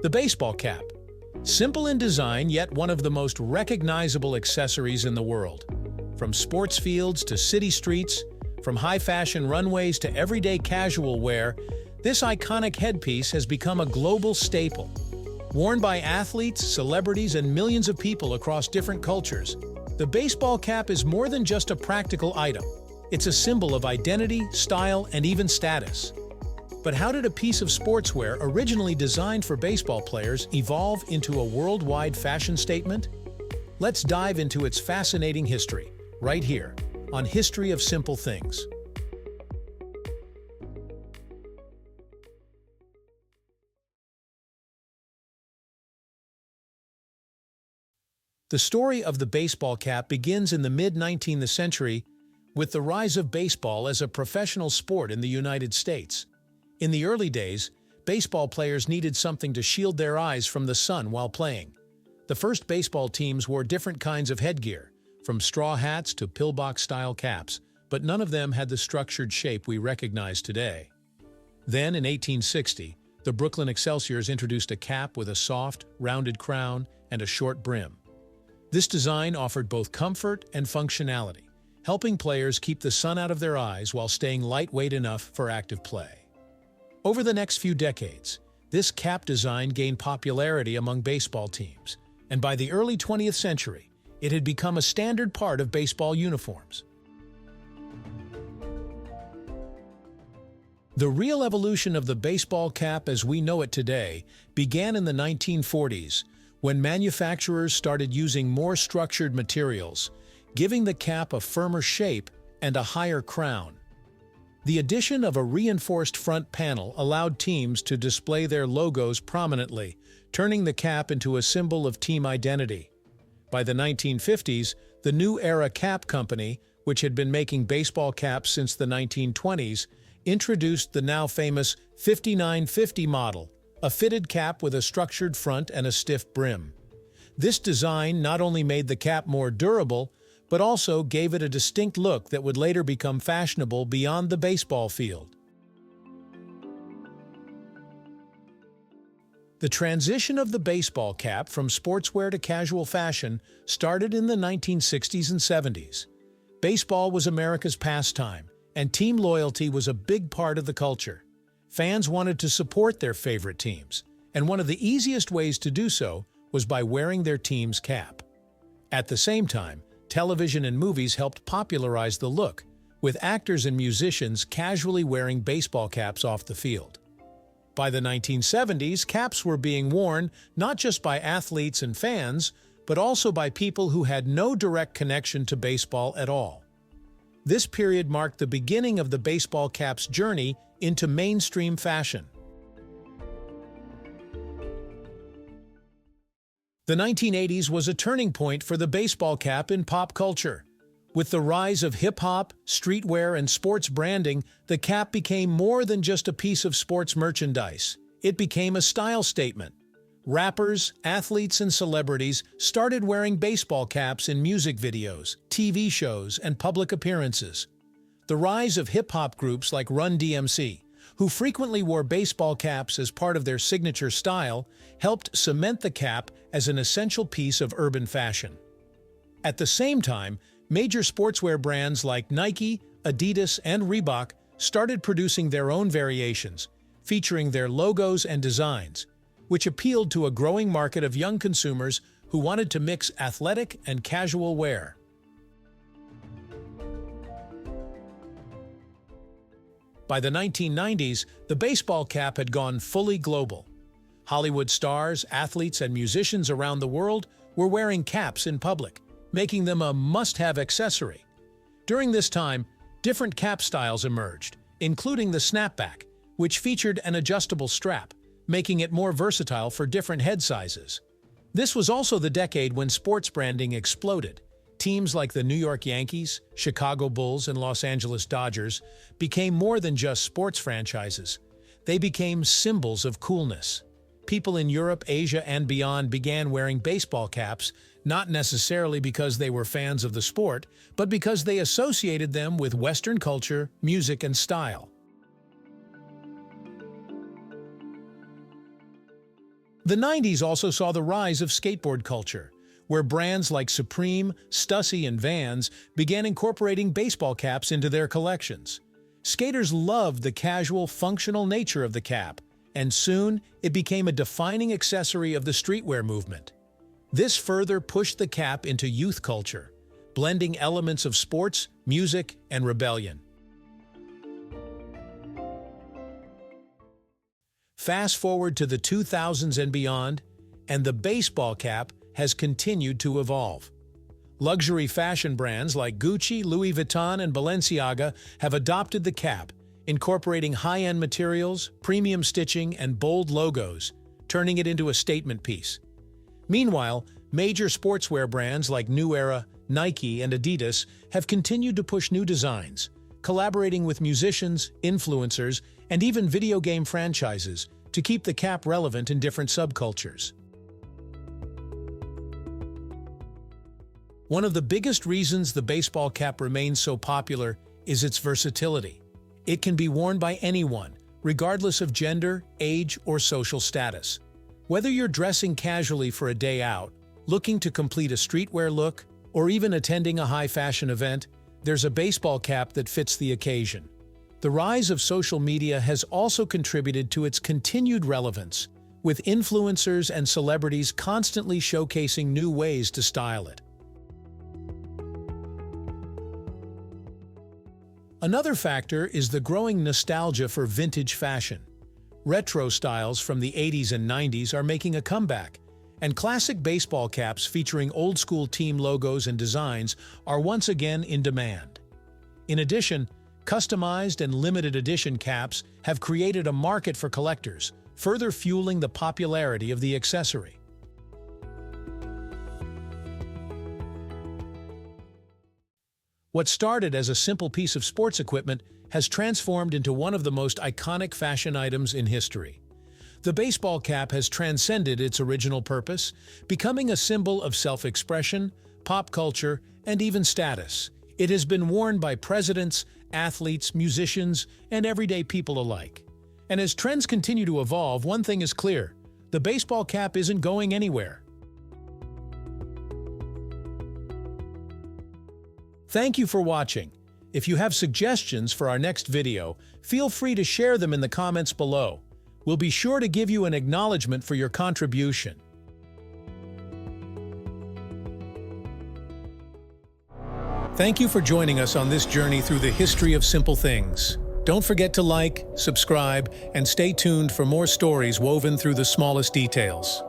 The baseball cap. Simple in design, yet one of the most recognizable accessories in the world. From sports fields to city streets, from high-fashion runways to everyday casual wear, this iconic headpiece has become a global staple. Worn by athletes, celebrities, and millions of people across different cultures, the baseball cap is more than just a practical item. It's a symbol of identity, style, and even status. But how did a piece of sportswear originally designed for baseball players evolve into a worldwide fashion statement? Let's dive into its fascinating history, right here, on History of Simple Things. The story of the baseball cap begins in the mid-19th century with the rise of baseball as a professional sport in the United States. In the early days, baseball players needed something to shield their eyes from the sun while playing. The first baseball teams wore different kinds of headgear, from straw hats to pillbox-style caps, but none of them had the structured shape we recognize today. Then, in 1860, the Brooklyn Excelsiors introduced a cap with a soft, rounded crown and a short brim. This design offered both comfort and functionality, helping players keep the sun out of their eyes while staying lightweight enough for active play. Over the next few decades, this cap design gained popularity among baseball teams, and by the early 20th century, it had become a standard part of baseball uniforms. The real evolution of the baseball cap as we know it today began in the 1940s, when manufacturers started using more structured materials, giving the cap a firmer shape and a higher crown. The addition of a reinforced front panel allowed teams to display their logos prominently, turning the cap into a symbol of team identity. By the 1950s, the New Era Cap Company, which had been making baseball caps since the 1920s, introduced the now famous 5950 model, a fitted cap with a structured front and a stiff brim. This design not only made the cap more durable, but also gave it a distinct look that would later become fashionable beyond the baseball field. The transition of the baseball cap from sportswear to casual fashion started in the 1960s and 70s. Baseball was America's pastime, and team loyalty was a big part of the culture. Fans wanted to support their favorite teams, and one of the easiest ways to do so was by wearing their team's cap. At the same time, television and movies helped popularize the look, with actors and musicians casually wearing baseball caps off the field. By the 1970s, caps were being worn not just by athletes and fans, but also by people who had no direct connection to baseball at all. This period marked the beginning of the baseball cap's journey into mainstream fashion. The 1980s was a turning point for the baseball cap in pop culture. With the rise of hip-hop, streetwear, and sports branding, the cap became more than just a piece of sports merchandise. It became a style statement. Rappers, athletes, and celebrities started wearing baseball caps in music videos, TV shows, and public appearances. The rise of hip-hop groups like Run DMC, who frequently wore baseball caps as part of their signature style, helped cement the cap as an essential piece of urban fashion. At the same time, major sportswear brands like Nike, Adidas, and Reebok started producing their own variations, featuring their logos and designs, which appealed to a growing market of young consumers who wanted to mix athletic and casual wear. By the 1990s, the baseball cap had gone fully global. Hollywood stars, athletes, and musicians around the world were wearing caps in public, making them a must-have accessory. During this time, different cap styles emerged, including the snapback, which featured an adjustable strap, making it more versatile for different head sizes. This was also the decade when sports branding exploded. Teams like the New York Yankees, Chicago Bulls, and Los Angeles Dodgers became more than just sports franchises. They became symbols of coolness. People in Europe, Asia, and beyond began wearing baseball caps, not necessarily because they were fans of the sport, but because they associated them with Western culture, music, and style. The 90s also saw the rise of skateboard culture, where brands like Supreme, Stussy, and Vans began incorporating baseball caps into their collections. Skaters loved the casual, functional nature of the cap, and soon it became a defining accessory of the streetwear movement. This further pushed the cap into youth culture, blending elements of sports, music, and rebellion. Fast forward to the 2000s and beyond, and the baseball cap has continued to evolve. Luxury fashion brands like Gucci, Louis Vuitton, and Balenciaga have adopted the cap, incorporating high-end materials, premium stitching, and bold logos, turning it into a statement piece. Meanwhile, major sportswear brands like New Era, Nike, and Adidas have continued to push new designs, collaborating with musicians, influencers, and even video game franchises to keep the cap relevant in different subcultures. One of the biggest reasons the baseball cap remains so popular is its versatility. It can be worn by anyone, regardless of gender, age, or social status. Whether you're dressing casually for a day out, looking to complete a streetwear look, or even attending a high-fashion event, there's a baseball cap that fits the occasion. The rise of social media has also contributed to its continued relevance, with influencers and celebrities constantly showcasing new ways to style it. Another factor is the growing nostalgia for vintage fashion. Retro styles from the 80s and 90s are making a comeback, and classic baseball caps featuring old-school team logos and designs are once again in demand. In addition, customized and limited edition caps have created a market for collectors, further fueling the popularity of the accessory. What started as a simple piece of sports equipment has transformed into one of the most iconic fashion items in history. The baseball cap has transcended its original purpose, becoming a symbol of self-expression, pop culture, and even status. It has been worn by presidents, athletes, musicians, and everyday people alike. And as trends continue to evolve, one thing is clear: the baseball cap isn't going anywhere. Thank you for watching. If you have suggestions for our next video, feel free to share them in the comments below. We'll be sure to give you an acknowledgement for your contribution. Thank you for joining us on this journey through the history of simple things. Don't forget to like, subscribe, and stay tuned for more stories woven through the smallest details.